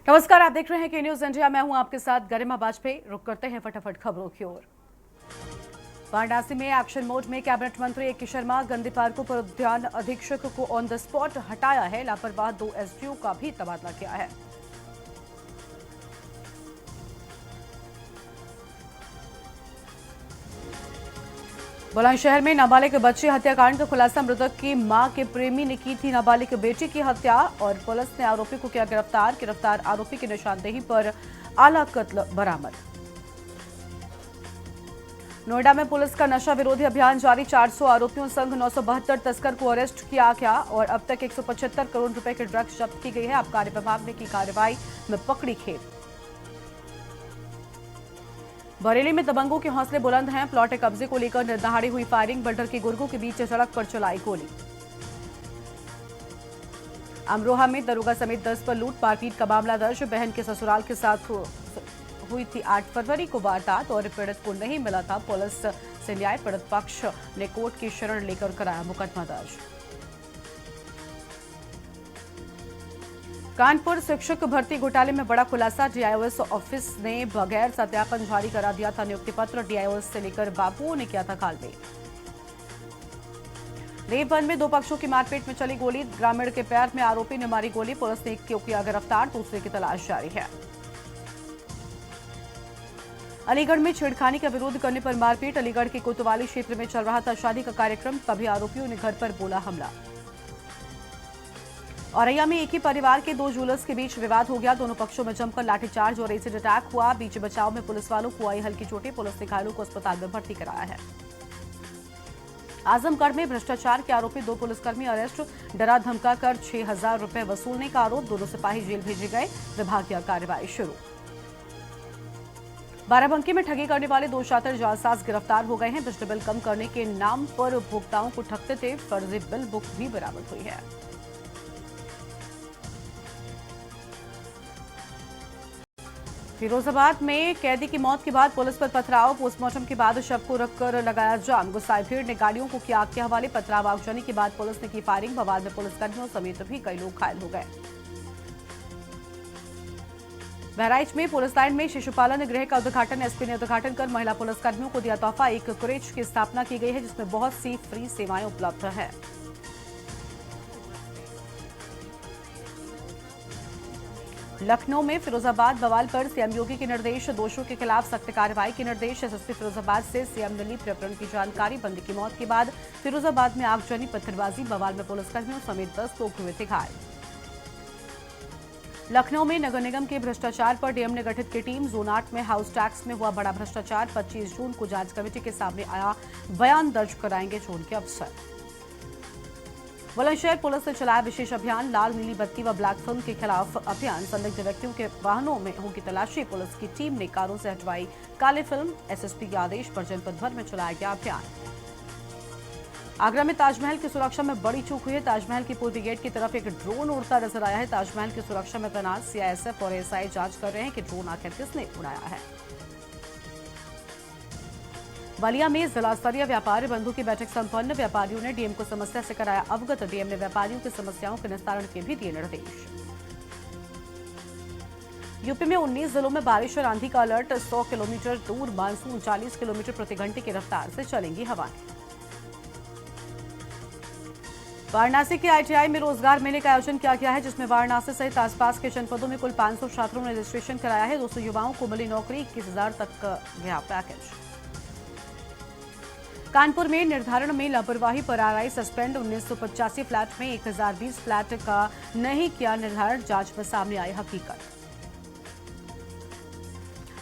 नमस्कार, आप देख रहे हैं के न्यूज इंडिया। मैं हूं आपके साथ गरिमा वाजपेयी। रुक करते हैं फटाफट खबरों की ओर। वाराणसी में एक्शन मोड में कैबिनेट मंत्री ए.के. शर्मा गंदे पार्कों पर उद्यान अधीक्षक को ऑन द स्पॉट हटाया है। लापरवाह 2 एसडीओ का भी तबादला किया है। बुलंदशहर में नाबालिग बच्ची हत्याकांड का खुलासा। मृतक की मां के प्रेमी ने की थी नाबालिग बेटी की हत्या और पुलिस ने आरोपी को किया गिरफ्तार आरोपी की निशानदेही पर आला कत्ल बरामद। नोएडा में पुलिस का नशा विरोधी अभियान जारी। 400 आरोपियों संग 972 तस्कर को अरेस्ट किया गया और अब तक 175 करोड़ रुपए की ड्रग्स जब्त की गई है। आबकारी विभाग ने की कार्रवाई में पकड़ी खेप। बरेली में दबंगों के हौसले बुलंद हैं। प्लॉट कब्जे को लेकर निर्दहाड़ी हुई फायरिंग। बल्डर के गुर्गों के बीच सड़क पर चलाई गोली। अमरोहा में दरोगा समेत 10 पर लूट मारपीट का मामला दर्ज। बहन के ससुराल के साथ हुई थी 8 फरवरी को वारदात और पीड़ित को नहीं मिला था पुलिस से न्याय। पीड़ित पक्ष ने कोर्ट की शरण लेकर कराया मुकदमा दर्ज। कानपुर शिक्षक भर्ती घोटाले में बड़ा खुलासा। डीआईओएस ऑफिस ने बगैर सत्यापन जारी करा दिया था नियुक्ति पत्र। डीआईओएस से लेकर बाबुओं ने किया था कालबेल। देवबंद में 2 पक्षों की मारपीट में चली गोली। ग्रामीण के पैर में आरोपी ने मारी गोली। पुलिस ने एक को किया गिरफ्तार, दूसरे की तलाश जारी है। अलीगढ़ में छेड़खानी का विरोध करने पर मारपीट। अलीगढ़ के कोतवाली क्षेत्र में चल रहा था शादी का कार्यक्रम, तभी आरोपियों ने घर पर बोला हमला। औरैया में एक ही परिवार के 2 ज्वेलर्स के बीच विवाद हो गया। दोनों पक्षों में जमकर लाठीचार्ज और एसिड अटैक हुआ। बीच बचाव में पुलिस वालों को आई हल्की चोटें। पुलिस ने घायलों को अस्पताल में भर्ती कराया है। आजमगढ़ में भ्रष्टाचार के आरोपी 2 पुलिसकर्मी अरेस्ट। डरा धमकाकर 6,000 रुपए वसूलने का आरोप। दोनों सिपाही जेल भेजे गए। विभागीय कार्रवाई शुरू। बाराबंकी में ठगी करने वाले 2 शातिर जालसाज गिरफ्तार हो गए हैं। बिजली बिल कम करने के नाम पर उपभोक्ताओं को ठगते थे। फर्जी बिल बुक भी बरामद हुई है। फिरोजाबाद में कैदी की मौत के बाद पुलिस पर पथराव। पोस्टमार्टम के बाद शव को रखकर लगाया जाम। गुस्साई भीड़ ने गाड़ियों को किया आग के हवाले। पथराव आगजनी के बाद पुलिस ने की फायरिंग। बवाल में पुलिसकर्मियों समेत भी कई लोग घायल हो गए। बहराइच में पुलिस लाइन में शिशुपालन गृह का उद्घाटन। एसपी ने उद्घाटन कर महिला पुलिसकर्मियों को दिया तोहफा। एक क्रेच की स्थापना की गई है जिसमें बहुत सी फ्री सेवाएं उपलब्ध है। लखनऊ में फिरोजाबाद बवाल पर सीएम योगी के निर्देश। दोषियों के खिलाफ सख्त कार्रवाई के निर्देश। एसएसपी फिरोजाबाद से सीएम ने ली प्रकरण की जानकारी। बंदी की मौत के बाद फिरोजाबाद में आगजनी, पत्थरबाजी। बवाल में पुलिसकर्मियों समेत 10 लोग हुए थे घायल। लखनऊ में नगर निगम के भ्रष्टाचार पर डीएम ने गठित की टीम। जोन 8 में हाउस टैक्स में हुआ बड़ा भ्रष्टाचार। 25 जून को जांच कमेटी के सामने आया बयान। दर्ज कराएंगे जोन के अफसर। बुलंदशहर पुलिस ने चलाया विशेष अभियान। लाल नीली बत्ती व ब्लैक फिल्म के खिलाफ अभियान। संदिग्ध व्यक्तियों के वाहनों में होगी तलाशी। पुलिस की टीम ने कारों से हटवाई काले फिल्म। एसएसपी के आदेश पर जनपद भर में चलाया गया अभियान। आगरा में ताजमहल की सुरक्षा में बड़ी चूक हुई है। ताजमहल के पूर्वी गेट की तरफ एक ड्रोन उड़ता नजर आया है। ताजमहल की सुरक्षा में तैनात सीआईएसएफ और एएसआई जांच कर रहे हैं कि ड्रोन आखिर किसने उड़ाया है। बलिया में जिला स्तरीय व्यापारी बंधु की बैठक संपन्न। व्यापारियों ने डीएम को समस्या से कराया अवगत। डीएम ने व्यापारियों की समस्याओं के निस्तारण के भी दिए निर्देश। यूपी में 19 जिलों में बारिश और आंधी का अलर्ट। 100 किलोमीटर दूर मानसून 40 किलोमीटर प्रति घंटे की रफ्तार से चलेंगी हवाएं। वाराणसी के आईटीआई में रोजगार मेले का आयोजन किया गया है जिसमें वाराणसी सहित आसपास के जनपदों में कुल 500 छात्रों ने रजिस्ट्रेशन कराया है। 200 युवाओं को मिली नौकरी। 21,000 तक का गया पैकेज। कानपुर में निर्धारण में लापरवाही पर आरआई सस्पेंड। 1985 फ्लैट में 1020 फ्लैट का नहीं किया निर्धारण। जांच में सामने आई हकीकत।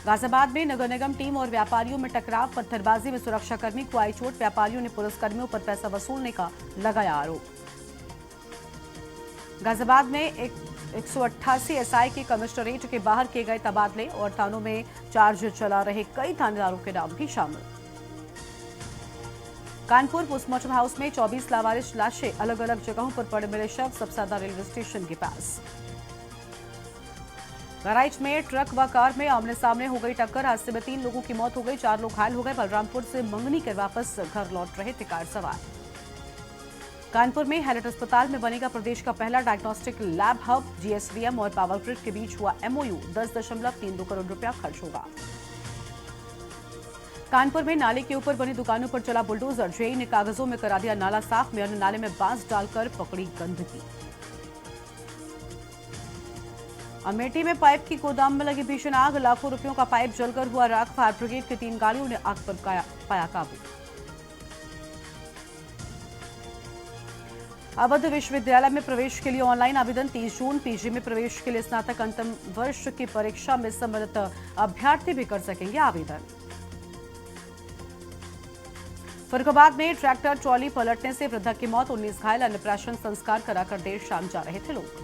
गाजियाबाद में नगर निगम टीम और व्यापारियों में टकराव। पत्थरबाजी में सुरक्षाकर्मी को आई चोट। व्यापारियों ने पुलिसकर्मियों पर पैसा वसूलने का लगाया आरोप। गाजियाबाद में 188 एसआई के कमिश्नरेट के बाहर किए गए तबादले और थानों में चार्ज चला रहे कई थानेदारों के नाम भी शामिल। कानपुर पोस्टमार्टम हाउस में 24 लावारिस लाशें। अलग अलग जगहों पर पड़े मिले शव। सबसे ज्यादा रेलवे स्टेशन के पास। बहराइच में ट्रक व कार में आमने सामने हो गई टक्कर। हादसे में 3 लोगों की मौत हो गई, 4 लोग घायल हो गए। बलरामपुर से मंगनी कर वापस घर लौट रहे थे कार सवार। कानपुर में हैलट अस्पताल में बनेगा प्रदेश का पहला डायग्नोस्टिक लैब हब। जीएसडीएम और पावर ग्रिड के बीच हुआ एमओयू। 10.32 करोड़ रुपया खर्च होगा। कानपुर में नाले के ऊपर बनी दुकानों पर चला बुलडोजर। जेई ने कागजों में करा दिया नाला साफ। मेयर ने नाले में बांस डालकर पकड़ी गंदगी। अमेठी में पाइप की गोदाम में लगी भीषण आग। लाखों रुपयों का पाइप जलकर हुआ राख। फायर ब्रिगेड की 3 गाड़ियों ने आग पर पाया काबू। अवध विश्वविद्यालय में प्रवेश के लिए ऑनलाइन आवेदन 30 जून। पीजी में प्रवेश के लिए स्नातक अंतिम वर्ष की परीक्षा में सम्मिलित अभ्यर्थी भी कर सकेंगे आवेदन। फर्रुखाबाद में ट्रैक्टर ट्रॉली पलटने से वृद्धा की मौत। 19 घायल। अन्नप्राशन संस्कार कराकर देर शाम जा रहे थे लोग।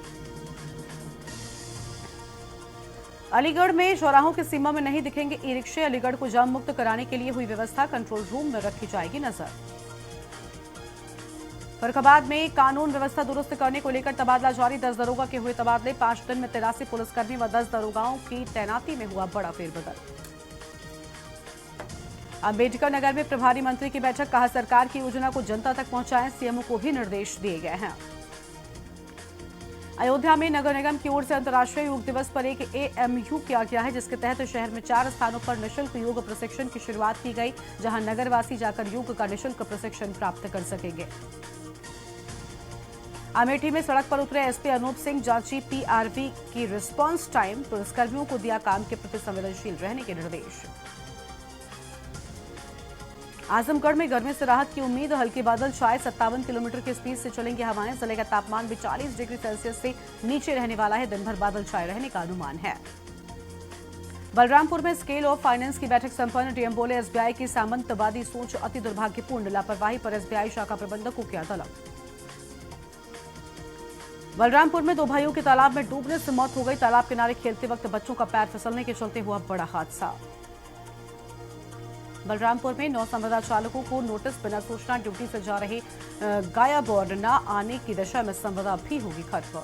अलीगढ़ में चौराहों की सीमा में नहीं दिखेंगे ई रिक्शे। अलीगढ़ को जाम मुक्त कराने के लिए हुई व्यवस्था। कंट्रोल रूम में रखी जाएगी नजर। फर्रुखाबाद में कानून व्यवस्था दुरुस्त करने को लेकर तबादला जारी। 10 दरोगा के हुए तबादले। 5 दिन में 83 पुलिसकर्मी व 10 दरोगाओं की तैनाती में हुआ बड़ा फेरबदल। अंबेडकर नगर में प्रभारी मंत्री की बैठक। कहा सरकार की योजना को जनता तक पहुंचाएं। सीएमओ को भी निर्देश दिए गए हैं। अयोध्या में नगर निगम की ओर से अंतर्राष्ट्रीय योग दिवस पर एक एएमयू किया गया है, जिसके तहत शहर में 4 स्थानों पर निःशुल्क योग प्रशिक्षण की शुरुआत की गई, जहां नगरवासी जाकर योग का निःशुल्क प्रशिक्षण प्राप्त कर सकेंगे। अमेठी में सड़क पर उतरे एसपी अनूप सिंह। जांची पीआरवी की रिस्पांस टाइम। पुलिसकर्मियों को दिया काम के प्रति संवेदनशील रहने के निर्देश। आजमगढ़ में गर्मी से राहत की उम्मीद। हल्के बादल छाए। 57 किलोमीटर की स्पीड से चलेंगी हवाएं। जिले का तापमान भी 40 डिग्री सेल्सियस से नीचे रहने वाला है। दिन भर बादल छाए रहने का अनुमान है। बलरामपुर में स्केल ऑफ फाइनेंस की बैठक संपन्न। डीएम बोले एसबीआई की सामंतवादी सोच अति दुर्भाग्यपूर्ण। लापरवाही पर एसबीआई शाखा प्रबंधक को किया तलब। बलरामपुर में 2 भाइयों की तालाब में डूबने से मौत हो गई। तालाब किनारे खेलते वक्त बच्चों का पैर फिसलने के चलते हुआ बड़ा हादसा। बलरामपुर में 9 संविदा चालकों को नोटिस। बिना सूचना ड्यूटी से जा रहे गायब और न आने की दशा में संविदा भी होगी खत्म।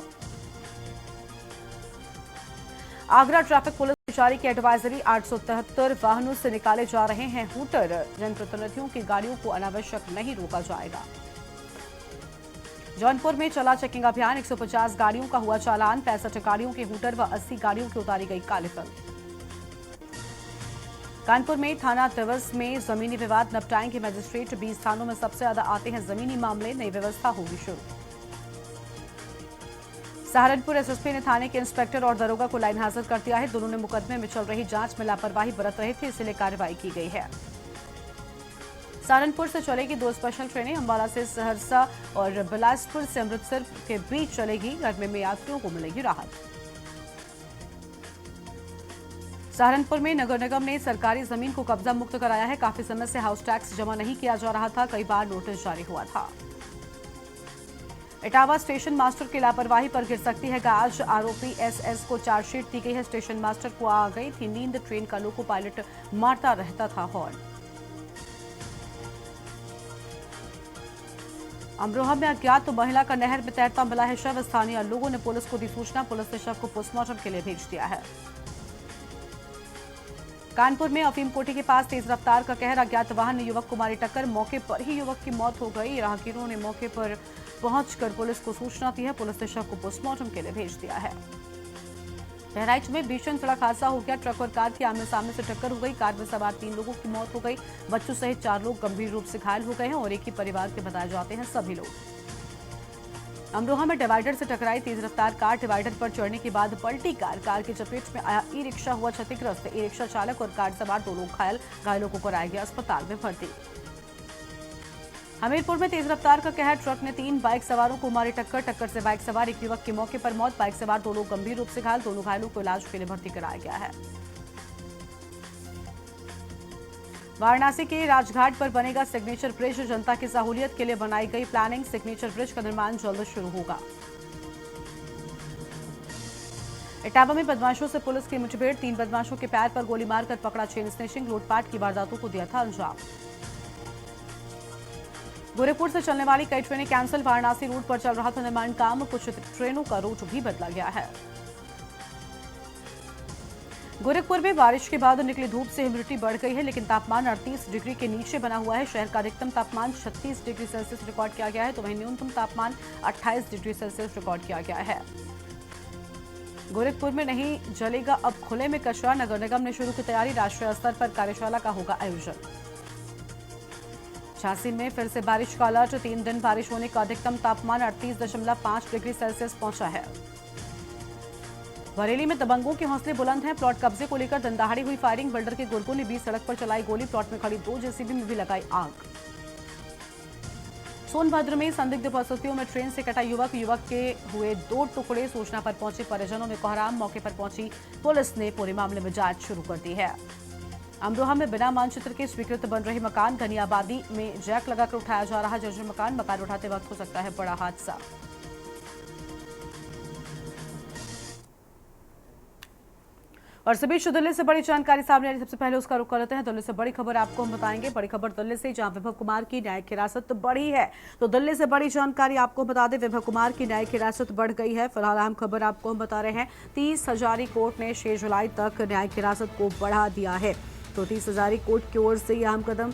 आगरा ट्रैफिक पुलिस ने जारी की एडवाइजरी। 873 वाहनों से निकाले जा रहे हैं हूटर। जनप्रतिनिधियों की गाड़ियों को अनावश्यक नहीं रोका जाएगा। जौनपुर में चला चेकिंग अभियान। 150 गाड़ियों का हुआ चालान। 65 गाड़ियों के हूटर व 80 गाड़ियों की उतारी गई काली फिल्म। कानपुर में थाना दिवस में जमीनी विवाद निपटाएंगे मजिस्ट्रेट। 20 थानों में सबसे ज्यादा आते हैं जमीनी मामले। नई व्यवस्था होगी शुरू। सहारनपुर एसएसपी ने थाने के इंस्पेक्टर और दरोगा को लाइन हाजिर कर दिया है। दोनों ने मुकदमे में चल रही जांच में लापरवाही बरत रहे थे, इसलिए कार्रवाई की गई है। सहारनपुर से चलेगी 2 स्पेशल ट्रेनें। अंबाला से सहरसा और बिलासपुर से अमृतसर के बीच चलेगी। गर्मी में यात्रियों को मिलेगी राहत। सहारनपुर में नगर निगम ने सरकारी जमीन को कब्जा मुक्त कराया है। काफी समय से हाउस टैक्स जमा नहीं किया जा रहा था। कई बार नोटिस जारी हुआ था। इटावा स्टेशन मास्टर की लापरवाही पर गिर सकती है गाज। आरोपी एसएस को चार्जशीट दी गई है। स्टेशन मास्टर को आ गई थी नींद। ट्रेन का लोको पायलट मारता रहता था हॉर्न। अमरोहा में अज्ञात महिला का नहर में तैरता मिला है शव। स्थानीय लोगों ने पुलिस को दी सूचना। पुलिस ने शव को पोस्टमार्टम के लिए भेज दिया है। कानपुर में अफीम कोठी के पास तेज रफ्तार का कहर। अज्ञात वाहन ने युवक को मारी टक्कर। मौके पर ही युवक की मौत हो गई। राहगीरों ने मौके पर पहुंचकर पुलिस को सूचना दी है। पुलिस ने शव को पोस्टमार्टम के लिए भेज दिया है। बहराइच में भीषण सड़क हादसा हो गया। ट्रक और कार की आमने सामने से टक्कर हो गई। कार में सवार 3 लोगों की मौत हो गई। बच्चों सहित 4 लोग गंभीर रूप से घायल हो गए हैं और एक ही परिवार के बताए जाते हैं सभी लोग। अमरोहा में डिवाइडर से टकराई तेज रफ्तार कार। डिवाइडर पर चढ़ने के बाद पलटी कार। कार की चपेट में आया ई रिक्शा हुआ क्षतिग्रस्त। ई रिक्शा चालक और कार सवार 2 लोग घायल। घायलों को कराया गया अस्पताल में भर्ती। हमीरपुर में तेज रफ्तार का कहर। ट्रक ने 3 बाइक सवारों को मारी टक्कर। टक्कर से बाइक सवार एक युवक की मौके पर मौत। बाइक सवार 2 लोग गंभीर रूप से घायल। दोनों घायलों को इलाज के लिए भर्ती कराया गया है। वाराणसी के राजघाट पर बनेगा सिग्नेचर ब्रिज। जनता की सहूलियत के लिए बनाई गई प्लानिंग। सिग्नेचर ब्रिज का निर्माण जल्द शुरू होगा। इटावा में बदमाशों से पुलिस की मुठभेड़। 3 बदमाशों के पैर पर गोली मारकर पकड़ा चेन स्नेचिंग। लूटपाट की वारदातों को दिया था अंजाम। गोरखपुर से चलने वाली कई ट्रेनें कैंसिल। वाराणसी रूट पर चल रहा था निर्माण काम। कुछ ट्रेनों का रूट भी बदला गया है। गोरखपुर में बारिश के बाद निकली धूप से ह्यूमिडिटी बढ़ गई है, लेकिन तापमान 38 डिग्री के नीचे बना हुआ है। शहर का अधिकतम तापमान 36 डिग्री सेल्सियस रिकॉर्ड किया गया है, तो वहीं न्यूनतम तापमान 28 डिग्री सेल्सियस रिकॉर्ड किया गया है। गोरखपुर में नहीं जलेगा अब खुले में कचरा, नगर निगम ने शुरू की तैयारी। राष्ट्रीय स्तर पर कार्यशाला का होगा आयोजन। झांसी में फिर से बारिश का अलर्ट, 3 दिन बारिश होने का अधिकतम तापमान 38.5 डिग्री सेल्सियस पहुंचा है। बरेली में दबंगों के हौसले बुलंद हैं। प्लॉट कब्जे को लेकर दंदाहाड़ी हुई फायरिंग, बिल्डर के गुर्गों ने बीच सड़क पर चलाई गोली, प्लॉट में खड़ी 2 जेसीबी में भी लगाई आग। सोनभद्र में संदिग्ध परिस्थितियों में ट्रेन से कटा युवक के हुए 2 टुकड़े, सूचना पर पहुंचे परिजनों में कोहराम। मौके पर पहुंची पुलिस ने पूरे मामले में जांच शुरू कर दी है। अमरोहा में बिना मानचित्र के स्वीकृत बन रहे मकान, घनी आबादी में जैक लगाकर उठाया जा रहा जर्जर मकान उठाते वक्त हो सकता है बड़ा हादसा। और सभी दिल्ली से बड़ी जानकारी सामने आ रही, सबसे पहले उसका रुख कर लेते हैं। दिल्ली से बड़ी खबर आपको हम बताएंगे। बड़ी खबर दिल्ली से, जहां विभव कुमार की न्यायिक हिरासत बढ़ी है। तो दिल्ली से बड़ी जानकारी आपको बता दें, विभव कुमार की न्यायिक हिरासत बढ़ गई है। फिलहाल अहम खबर आपको हम बता रहे हैं, 30 हजारी कोर्ट ने 6 जुलाई तक न्यायिक हिरासत को बढ़ा दिया है। तो 30 हजारी कोर्ट की ओर से यह अहम कदम,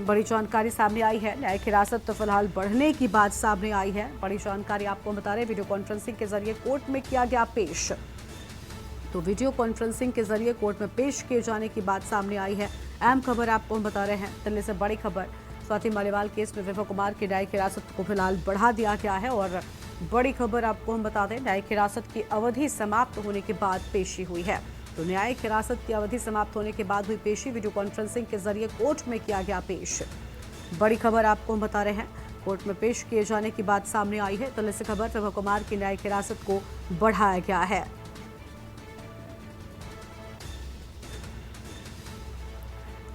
बड़ी जानकारी सामने आई है। न्यायिक हिरासत तो फिलहाल बढ़ने की बात सामने आई है। बड़ी जानकारी आपको बता रहे हैं, वीडियो कॉन्फ्रेंसिंग के जरिए कोर्ट में किया गया पेश। तो वीडियो कॉन्फ्रेंसिंग के जरिए कोर्ट में पेश किए जाने की बात सामने आई है। अहम खबर आपको हम बता रहे हैं। दिल्ली से बड़ी खबर, स्वाति मालीवाल केस में विभव कुमार की न्यायिक हिरासत को फिलहाल बढ़ा दिया गया है। और बड़ी खबर आपको हम बता दें, न्यायिक हिरासत की अवधि समाप्त होने के बाद पेशी हुई है। तो न्यायिक हिरासत की अवधि समाप्त होने के बाद हुई पेशी, वीडियो कॉन्फ्रेंसिंग के जरिए कोर्ट में किया गया पेश। बड़ी खबर आपको हम बता रहे हैं, कोर्ट में पेश किए जाने की बात सामने आई है। दिल्ली से खबर, विभव कुमार की न्यायिक हिरासत को बढ़ाया गया है।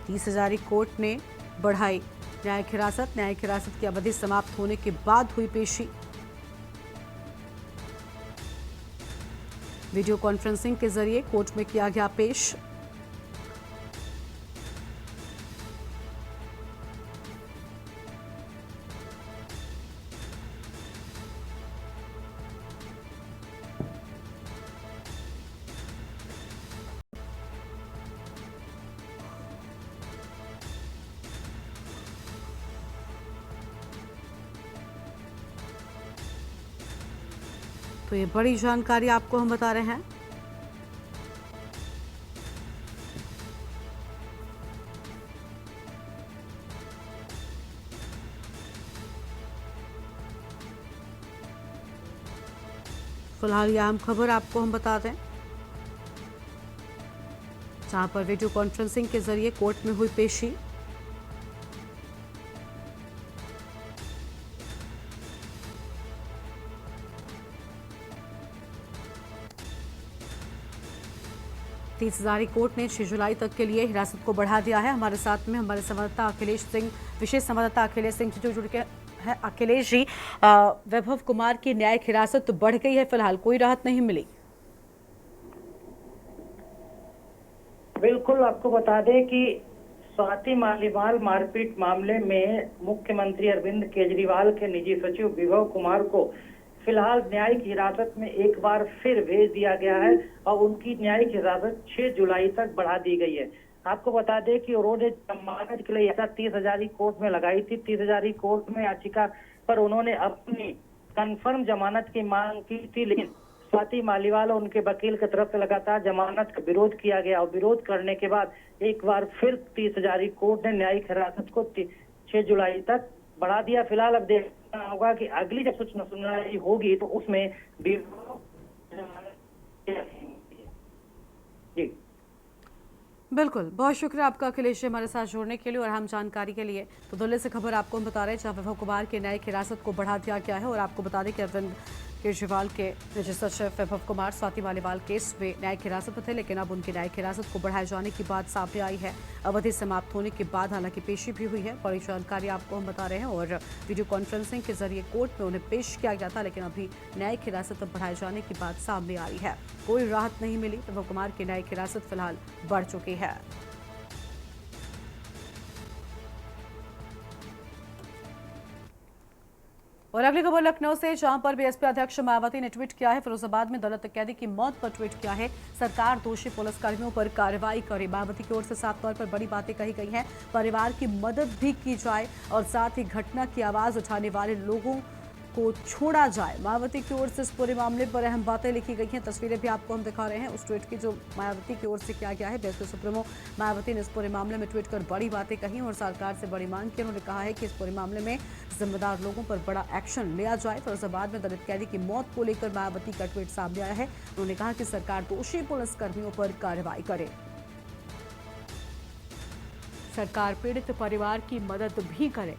30 हजारी कोर्ट ने बढ़ाई न्यायिक हिरासत। न्यायिक हिरासत की अवधि समाप्त होने के बाद हुई पेशी। वीडियो कॉन्फ्रेंसिंग के जरिए कोर्ट में किया गया पेश। तो ये बड़ी जानकारी आपको हम बता रहे हैं। फिलहाल यह अहम खबर आपको हम बता दें, जहां पर वीडियो कॉन्फ्रेंसिंग के जरिए कोर्ट में हुई पेशी। तीस हजारी कोर्ट ने 6 जुलाई तक के लिए हिरासत को बढ़ा दिया है। हमारे साथ में हमारे संवाददाता अखिलेश सिंह, विशेष संवाददाता अखिलेश सिंह जो जुड़ के हैं। अखिलेश जी, वैभव कुमार की न्यायिक हिरासत तो बढ़ गई है, फिलहाल कोई राहत नहीं मिली। बिल्कुल, आपको बता दें कि स्वाति मालीवाल मारपीट मामले में मुख्यमंत्री अरविंद केजरीवाल के निजी सचिव विभव कुमार को फिलहाल न्यायिक हिरासत में एक बार फिर भेज दिया गया है और उनकी न्यायिक हिरासत 6 जुलाई तक बढ़ा दी गई है। आपको बता दें कि उन्होंने जमानत के लिए याचिका 30 हजारी कोर्ट में लगाई थी। 30 हजारी कोर्ट में याचिका पर उन्होंने अपनी कंफर्म जमानत की मांग की थी, लेकिन स्वाति मालीवाल और उनके वकील की तरफ से लगातार जमानत का विरोध किया गया और विरोध करने के बाद एक बार फिर 30 हजारी कोर्ट ने न्यायिक हिरासत को 6 जुलाई तक बढ़ा दिया। फिलहाल अब देखना होगा कि अगली जब सुनवाई होगी तो उसमें भी जी। बिल्कुल, बहुत शुक्रिया आपका अखिलेश जी हमारे साथ जुड़ने के लिए और हम जानकारी के लिए। तो दिल्ली से खबर आपको हम बता रहे हैं, जहां विभव कुमार की न्यायिक हिरासत को बढ़ा दिया गया है। और आपको बता दें कि अरविंद केजरीवाल के निजी सचिव विभव कुमार स्वाति मालीवाल केस में न्यायिक हिरासत में थे, लेकिन अब उनकी न्यायिक हिरासत को बढ़ाए जाने की बात सामने आई है। अवधि समाप्त होने के बाद हालांकि पेशी भी हुई है। बड़ी जानकारी आपको हम बता रहे हैं। और वीडियो कॉन्फ्रेंसिंग के जरिए कोर्ट में उन्हें पेश किया गया था, लेकिन अभी न्यायिक हिरासत बढ़ाए जाने की बात सामने आई है। कोई राहत नहीं मिली। विभव कुमार की न्यायिक हिरासत फिलहाल बढ़ चुकी है। और अगली खबर लखनऊ से, जहां पर बीएसपी अध्यक्ष मायावती ने ट्वीट किया है। फिरोजाबाद में दलित कैदी की मौत पर ट्वीट किया है। सरकार दोषी पुलिसकर्मियों पर कार्रवाई करे। मायावती की ओर से साफ तौर पर बड़ी बातें कही गई हैं। परिवार की मदद भी की जाए और साथ ही घटना की आवाज उठाने वाले लोगों को छोड़ा जाए। मायावती की ओर से इस पूरे मामले पर अहम बातें लिखी गई हैं। तस्वीरें भी आपको हम दिखा रहे हैं उस ट्वीट की जो मायावती की ओर से किया गया है। बीएसपी सुप्रीमो मायावती ने इस पूरे मामले में ट्वीट कर बड़ी बातें कही और सरकार से बड़ी मांग की। उन्होंने कहा है कि इस पूरे मामले में जिम्मेदार लोगों पर बड़ा एक्शन लिया जाए। फिरोजाबाद में दलित कैदी की मौत को लेकर मायावती का ट्वीट सामने आया है। उन्होंने कहा कि सरकार दोषी पुलिसकर्मियों पर कार्रवाई करे। सरकार पीड़ित परिवार की मदद भी करे।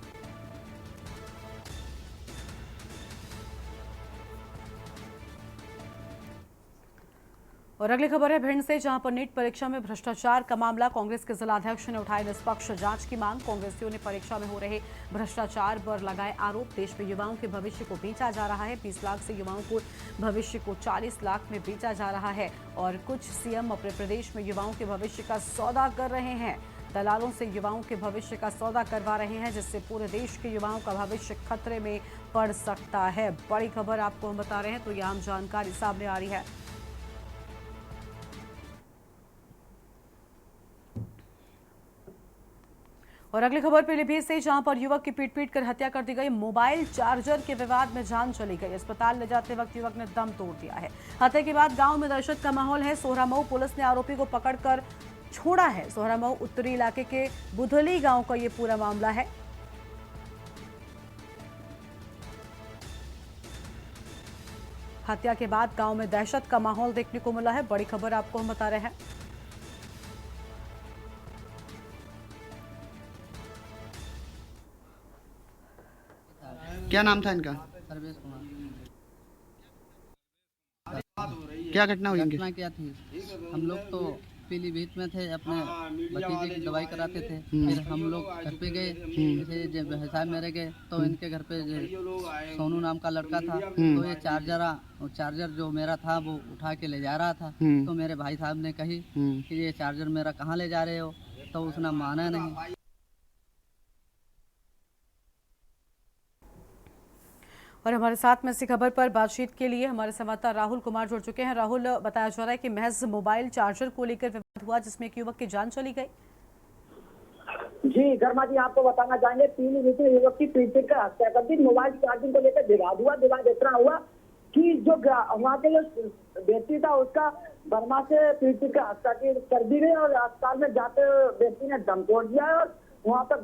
और अगली खबर है भिंड से, जहां पर नीट परीक्षा में भ्रष्टाचार का मामला। कांग्रेस के जिलाध्यक्ष ने उठाई निष्पक्ष जांच की मांग। कांग्रेसियों ने परीक्षा में हो रहे भ्रष्टाचार पर लगाए आरोप। देश में युवाओं के भविष्य को बेचा जा रहा है। 20 लाख से युवाओं को भविष्य को 40 लाख में बेचा जा रहा है। और कुछ सीएम अपने प्रदेश में युवाओं के भविष्य का सौदा कर रहे हैं। दलालों से युवाओं के भविष्य का सौदा करवा रहे हैं, जिससे पूरे देश के युवाओं का भविष्य खतरे में पड़ सकता है। बड़ी खबर आपको हम बता रहे हैं, तो यह आम जानकारी सामने आ रही है। और अगली खबर पीलीभीत से, जहां पर युवक की पीट कर हत्या कर दी गई। मोबाइल चार्जर के विवाद में जान चली गई। अस्पताल ले जाते वक्त युवक ने दम तोड़ दिया है। हत्या के बाद गांव में दहशत का माहौल है। सोहरामऊ पुलिस ने आरोपी को पकड़कर छोड़ा है। सोहरामऊ उत्तरी इलाके के बुधली गांव का ये पूरा मामला है। हत्या के बाद गांव में दहशत का माहौल देखने को मिला है। बड़ी खबर आपको हम बता रहे हैं। क्या नाम था इनका? सर्वेश कुमार। क्या घटना हुई इनकी? घटना क्या थी, हम लोग तो पीलीभीत में थे, अपने भतीजे की दवाई कराते थे। फिर हम लोग घर पे गए, जैसे जब साहब मेरे गए तो इनके घर पे सोनू नाम का लड़का था। तो ये चार्जर जो मेरा था वो उठा के ले जा रहा था। तो मेरे भाई साहब ने कही कि ये चार्जर मेरा कहाँ ले जा रहे हो, तो उसने माना नहीं। और हमारे साथ में इसी खबर पर बातचीत के लिए हमारे संवाददाता राहुल कुमार जुड़ चुके हैं। राहुल, बताया जा रहा है कि महज मोबाइल चार्जर को लेकर विवाद हुआ, जिसमें एक युवक की जान चली गई। जी गर्मा जी, आपको बताना चाहेंगे, 3 विषय युवक की पीट कर हत्या कर दी। मोबाइल चार्जिंग को लेकर विवाद हुआ। विवाद इतना हुआ कि जो वहाँ के जो व्यक्ति था उसका बर्मा से पीट कर हत्या कर दी गई और अस्पताल में जाते व्यक्ति ने दम तोड़ दिया है। और वहाँ पर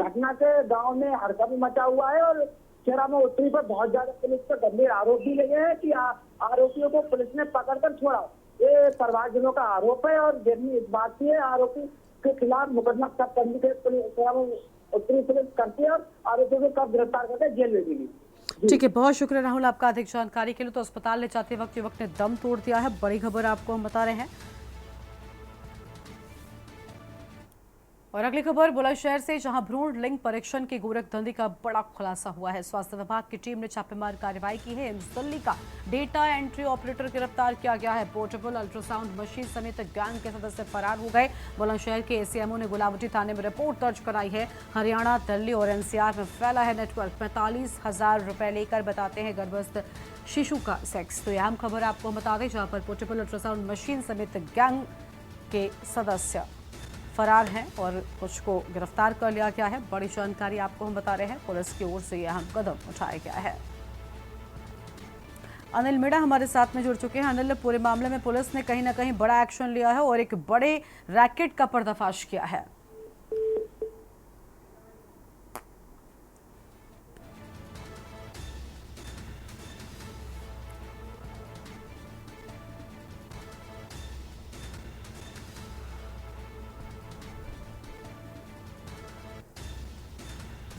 घटना से गाँव में हड़कंप मचा हुआ है। और सोहरामऊ उत्तरी पर बहुत ज्यादा पुलिस पर गंभीर आरोप भी लगे हैं कि आरोपियों को पुलिस ने पकड़कर छोड़ा। ये परिवारजनों का आरोप है और जरूरी इस बात की है, आरोपी के खिलाफ मुकदमा कब सोहरामऊ उत्तरी पुलिस करती है और आरोपियों को कब गिरफ्तार करके जेल भेजेगी। ठीक है, बहुत शुक्रिया राहुल आपका अधिक जानकारी के लिए। तो अस्पताल ले जाते वक्त युवक ने दम तोड़ दिया है। बड़ी खबर आपको हम बता रहे हैं। और अगली खबर बुलंदशहर से, जहां भ्रूण लिंग परीक्षण की गोरखधंधी का बड़ा खुलासा हुआ है। स्वास्थ्य विभाग की टीम ने छापेमार कार्रवाई की है। एम्स दिल्ली का डेटा एंट्री ऑपरेटर गिरफ्तार किया गया है। पोर्टेबल अल्ट्रासाउंड मशीन समेत गैंग के सदस्य फरार हो गए। बुलंदशहर के एसीएमओ ने गुलावटी थाने में रिपोर्ट दर्ज कराई है। हरियाणा, दिल्ली और एनसीआर में फैला है नेटवर्क। 45,000 रुपए लेकर बताते हैं गर्भस्थ शिशु का सेक्स। तो यह अहम खबर आपको हम बता दें, जहां पर पोर्टेबल अल्ट्रासाउंड मशीन समेत गैंग के सदस्य फरार हैं और कुछ को गिरफ्तार कर लिया गया है। बड़ी जानकारी आपको हम बता रहे हैं। पुलिस की ओर से यह अहम कदम उठाया गया है। अनिल मीणा हमारे साथ में जुड़ चुके हैं। अनिल, पूरे मामले में पुलिस ने कहीं ना कहीं बड़ा एक्शन लिया है और एक बड़े रैकेट का पर्दाफाश किया है।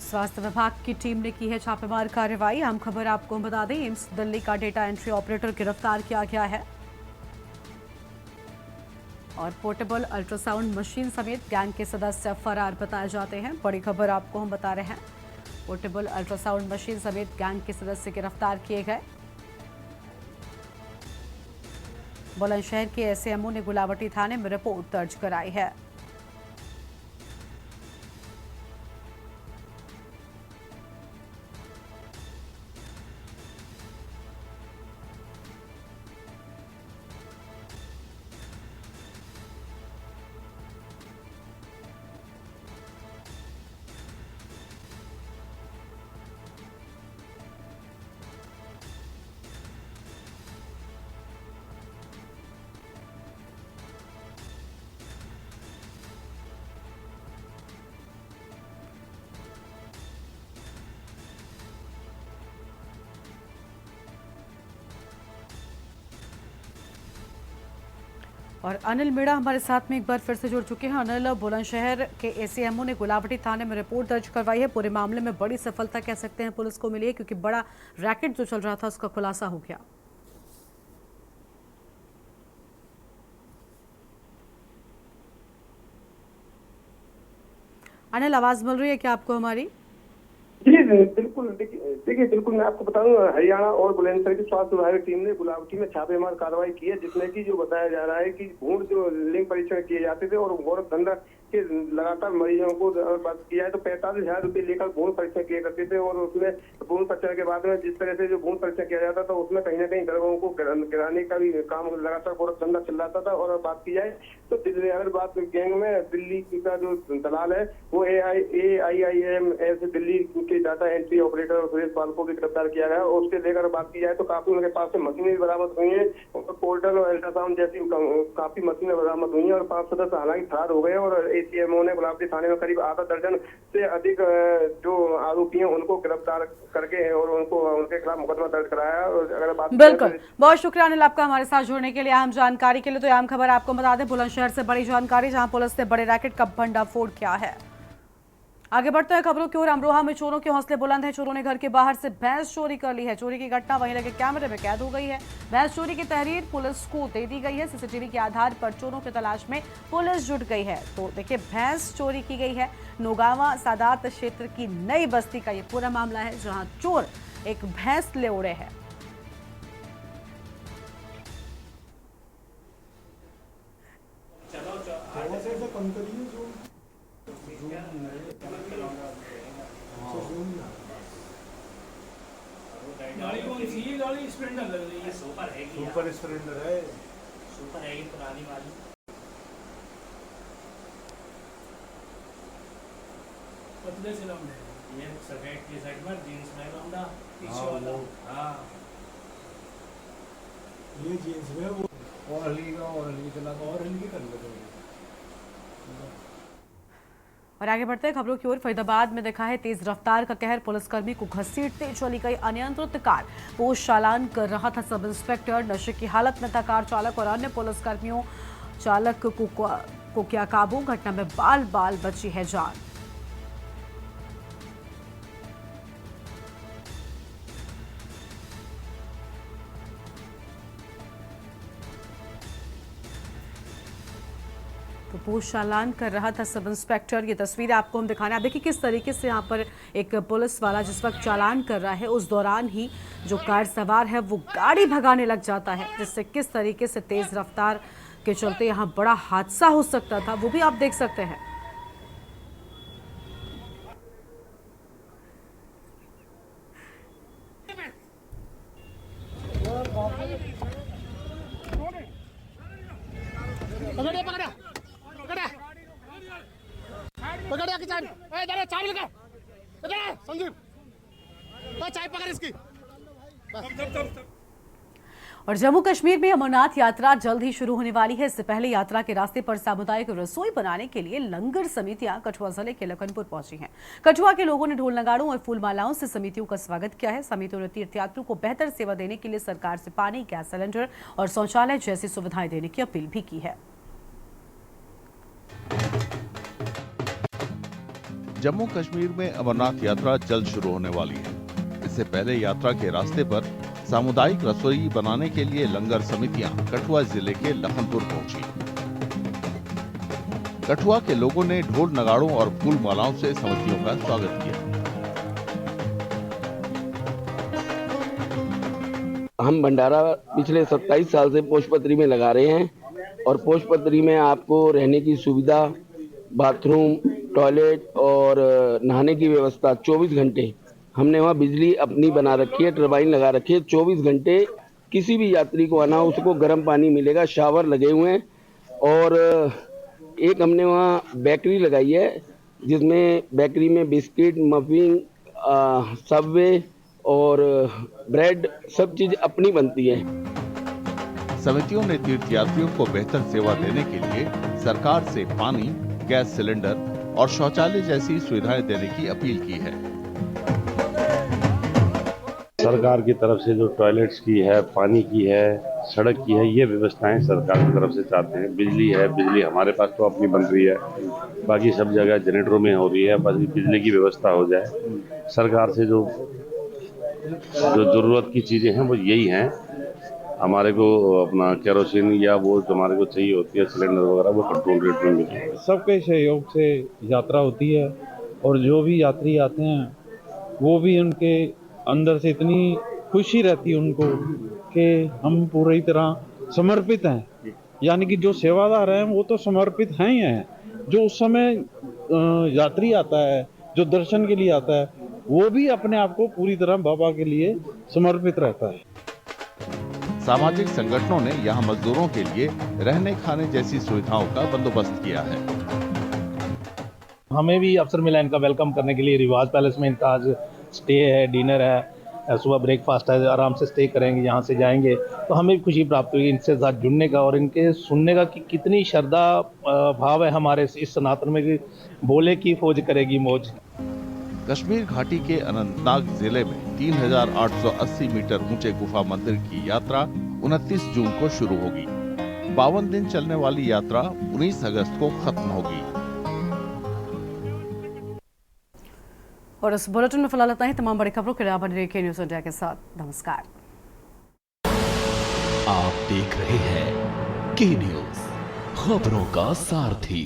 स्वास्थ्य विभाग की टीम ने की है छापेमार कार्रवाई। आम खबर आपको बता दें, एम्स दिल्ली का डेटा एंट्री ऑपरेटर गिरफ्तार किया गया है और पोर्टेबल अल्ट्रासाउंड मशीन समेत गैंग के सदस्य फरार बताए जाते हैं। बड़ी खबर आपको हम बता रहे हैं। पोर्टेबल अल्ट्रासाउंड मशीन समेत गैंग के सदस्य गिरफ्तार किए गए। बुलंदशहर के एसएमओ ने गुलावटी थाने में रिपोर्ट दर्ज कराई है। और अनिल मीणा हमारे साथ में एक बार फिर से जुड़ चुके हैं। अनिल, बुलंदशहर के एसीएमओ ने गुलावटी थाने में रिपोर्ट दर्ज करवाई है। पूरे मामले में बड़ी सफलता कह सकते हैं पुलिस को मिली है, क्योंकि बड़ा रैकेट जो चल रहा था उसका खुलासा हो गया। अनिल, आवाज मिल रही है क्या आपको हमारी? जी बिल्कुल। देखिए बिल्कुल, मैं आपको बताऊं, हरियाणा और बुलंदशहर की स्वास्थ्य विभाग की टीम ने गुलावटी में छापेमार कार्रवाई की है, जिसमें कि जो बताया जा रहा है कि भ्रूण जो लिंग परीक्षण किए जाते थे और गौरव धंधा के लगातार मरीजों को बात किया है तो 45,000 रुपए लेकर भ्रूण परीक्षण किए करते थे। और उसमें भ्रूण परीक्षण के बाद में जिस तरह से जो भ्रूण परीक्षण किया जाता था उसमें कहीं ना कहीं गर्भों को गिराने का भी काम लगातार गौरव धंधा चल रहा था। और बात की जाए तो दिल्ली, अगर बात गैंग में दिल्ली का जो दलाल है वो AIIMS दिल्ली के डाटा एंट्री ऑपरेटर सुरेश पाल को भी गिरफ्तार किया गया। और उसके लेकर बात की जाए तो काफी उनके पास से मशीनें बरामद हुई है, पोर्टल और अल्ट्रासाउंड जैसी काफी मशीनें बरामद हुई है। और 5 सदस्य हालांकि फरार हो गए और ACMO ने गुलावटी थाने में करीब आधा दर्जन से अधिक जो आरोपी हैं उनको गिरफ्तार करके और उनके खिलाफ मुकदमा दर्ज कराया। और अगर बात बिल्कुल, बहुत शुक्रिया अनिल आपका हमारे साथ जुड़ने के लिए, अहम जानकारी के लिए। तो अहम खबर आपको बता दें, बुलंदशहर से बड़ी जानकारी, जहां पुलिस ने बड़े रैकेट का भंडाफोड़ किया है। आगे बढ़ते हैं खबरों की ओर। अमरोहा में चोरों के हौसले बुलंद हैं। चोरों ने घर के बाहर से भैंस चोरी कर ली है। चोरी की घटना वहीं लगे कैमरे में कैद हो गई है। भैंस चोरी की तहरीर पुलिस को दे दी गई है। सीसीटीवी के आधार पर चोरों की तलाश में पुलिस जुट गई है। तो देखिए, भैंस चोरी की गई है। नोगावा सादात क्षेत्र की नई बस्ती का ये पूरा मामला है, जहां चोर एक भैंस ले उड़े हैं। गाड़ी कौन सी है? गाड़ी स्प्लेंडर लग रही है। सुपर है, सुपर स्प्लेंडर है, सुपर है पुरानी वाली। पतले से लंबे ये सर्किट की साइड में जींस में लंबा पीछे वाला। हाँ, ये जींस में वो और हल्की कर लेते हैं। और आगे बढ़ते हैं खबरों की ओर। फरीदाबाद में देखा है तेज रफ्तार का कहर। पुलिसकर्मी को घसीटते चली गई अनियंत्रित कार। पोस्ट चालान कर रहा था सब इंस्पेक्टर। नशे की हालत में था कार चालक और अन्य पुलिसकर्मियों। चालक को किया काबू। घटना में बाल बाल बची है जान। तो पोस्ट चालान कर रहा था सब इंस्पेक्टर। ये तस्वीर आपको हम दिखाना है। आप देखिए किस तरीके से यहाँ पर एक पुलिस वाला जिस वक्त चालान कर रहा है उस दौरान ही जो कार सवार है वो गाड़ी भगाने लग जाता है, जिससे किस तरीके से तेज रफ्तार के चलते यहाँ बड़ा हादसा हो सकता था वो भी आप देख सकते हैं। पकड़ के चाबी लगा संदीप, चाय पकड़ इसकी। और जम्मू कश्मीर में अमरनाथ यात्रा जल्द ही शुरू होने वाली है। इससे पहले यात्रा के रास्ते पर सामुदायिक रसोई बनाने के लिए लंगर समितियां कठुआ जिले के लखनपुर पहुंची हैं। कठुआ के लोगों ने ढोल नगाड़ों और फूल मालाओं से समितियों का स्वागत किया है। समितियों ने तीर्थयात्रियों को बेहतर सेवा देने के लिए सरकार से पानी, गैस सिलेंडर और शौचालय जैसी सुविधाएं देने की अपील भी की है। जम्मू कश्मीर में अमरनाथ यात्रा जल्द शुरू होने वाली है। इससे पहले यात्रा के रास्ते पर सामुदायिक रसोई बनाने के लिए लंगर समितियां कठुआ जिले के लखनपुर पहुंची। कठुआ के लोगों ने ढोल नगाड़ों और फूल मालाओं से समितियों का स्वागत किया। हम भंडारा पिछले 27 साल से पोषपत्री में लगा रहे हैं और पोषपत्री में आपको रहने की सुविधा, बाथरूम, टॉयलेट और नहाने की व्यवस्था 24 घंटे। हमने वहाँ बिजली अपनी बना रखी है, टरबाइन लगा रखी है। 24 घंटे किसी भी यात्री को आना हो उसको गर्म पानी मिलेगा, शावर लगे हुए हैं। और एक हमने वहाँ बेकरी लगाई है जिसमें बेकरी में बिस्किट, मफिन, सबवे और ब्रेड सब चीज अपनी बनती है। समितियों ने तीर्थयात्रियों को बेहतर सेवा देने के लिए सरकार से पानी, गैस सिलेंडर और शौचालय जैसी सुविधाएं देने की अपील की है। सरकार की तरफ से जो टॉयलेट्स की है, पानी की है, सड़क की है, ये व्यवस्थाएं सरकार की तरफ से चाहते हैं। बिजली है, बिजली हमारे पास तो अपनी बन रही है, बाकी सब जगह जनरेटरों में हो रही है। बस बिजली की व्यवस्था हो जाए। सरकार से जो ज़रूरत की चीज़ें हैं वो यही हैं। हमारे को अपना केरोसिन या वो जो हमारे को चाहिए होती है सिलेंडर वगैरह, वो कंट्रोल रेट में मिले। सबके सहयोग से यात्रा होती है और जो भी यात्री आते हैं वो भी उनके अंदर से इतनी खुशी रहती है उनको कि हम पूरी तरह समर्पित हैं। यानी कि जो सेवादार हैं वो तो समर्पित हैं ही हैं। जो उस समय यात्री आता है, जो दर्शन के लिए आता है, वो भी अपने आप को पूरी तरह बाबा के लिए समर्पित रहता है। सामाजिक संगठनों ने यहाँ मजदूरों के लिए रहने खाने जैसी सुविधाओं का बंदोबस्त किया है। हमें भी अवसर मिला इनका वेलकम करने के लिए। रिवाज पैलेस में इनका आज स्टे है, डिनर है, सुबह ब्रेकफास्ट है, आराम से स्टे करेंगे, यहाँ से जाएंगे। तो हमें भी खुशी प्राप्त हुई इनसे साथ जुड़ने का और इनके सुनने का कि कितनी श्रद्धा भाव है हमारे इस सनातन में कि बोले की फौज करेगी मौज। कश्मीर घाटी के अनंतनाग जिले में 3880 मीटर ऊंचे गुफा मंदिर की यात्रा 29 जून को शुरू होगी। 52 दिन चलने वाली यात्रा 19 अगस्त को खत्म होगी। और इस बुलेटिन में फिलहाल इतना ही। तमाम बड़ी खबरों के लिए आप बने रहिए न्यूज़ इंडिया के साथ। नमस्कार। आप देख रहे हैं के न्यूज़, खबरों का सारथी।